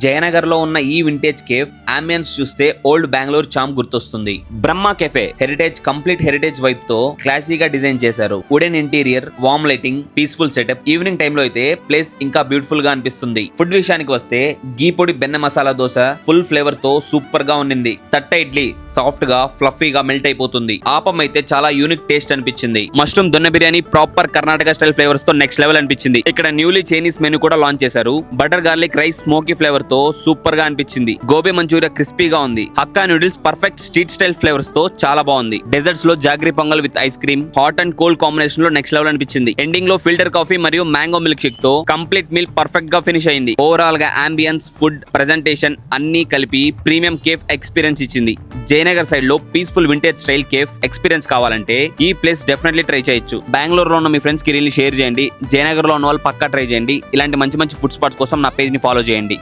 జయనగర్ లో ఉన్న ఈ వింటేజ్ కేఫ్ అంబియన్స్ చూస్తే ఓల్డ్ బెంగళూరు చామ్ గుర్తొస్తుంది. Brahma cafe complete heritage vibe తో క్లాసీగా డిజైన్ చేశారు. Wooden interior, warm lighting, peaceful setup. Evening time లో అయితే ప్లేస్ ఇంకా బ్యూటిఫుల్ గా అనిపిస్తుంది. ఫుడ్ విషయానికి వస్తే గీ పొడి బెన్న మసాలా దోశ ఫుల్ ఫ్లేవర్ తో సూపర్ గా ఉండింది. తట్ట ఇడ్లీ సాఫ్ట్ గా ఫ్లఫీగా మెల్ట్ అయిపోతుంది. ఆపం అయితే చాలా యూనిక్ టేస్ట్ అనిపించింది. Mushroom donne biryani proper Karnataka style flavours తో నెక్స్ట్ లెవెల్ అనిపించింది. ఇక్కడ న్యూలీ చైనీస్ మెనూ కూడా లాంచ్ చేశారు. Butter garlic rice smoky flavour తో సూపర్ గా అనిపించింది. గోబీ మంచూరియా క్రిస్పీగా ఉంది. Hakka noodles perfect street style flavours తో చాలా బాగుంది. డెజర్ట్స్ లో jaggery pongal with ice cream hot and cold combination లో నెక్స్ట్ లెవెల్ అనిపించింది. ఎండింగ్ లో ఫిల్టర్ కాఫీ మరియు మ్యాంగో మిల్క్ షేక్ తో కంప్లీట్ మీల్ పర్ఫెక్ట్ గా ఫినిష్ అయింది. ఓవరాల్ గా అంబియన్స్, ఫుడ్, ప్రెజెంటేషన్ అన్ని కలిపి ప్రీమియం కేఫ్ ఎక్స్పీరియన్స్ ఇచ్చింది. జయనగర్ సైడ్ లో peaceful vintage style cafe experience కావాలంటే ఈ ప్లేస్ డెఫినెట్లీ ట్రై చేయొచ్చు. బెంగళూరులో ఉన్న మీ ఫ్రెండ్స్ కి రీల్ షేర్ చేయండి. జయనగర్ లో ఉన్న వాళ్ళు పక్కా ట్రై చేయండి. ఇలాంటి మంచి మంచి ఫుడ్ స్పాట్స్ కోసం నా పేజ్ ని ఫాలో చేయండి.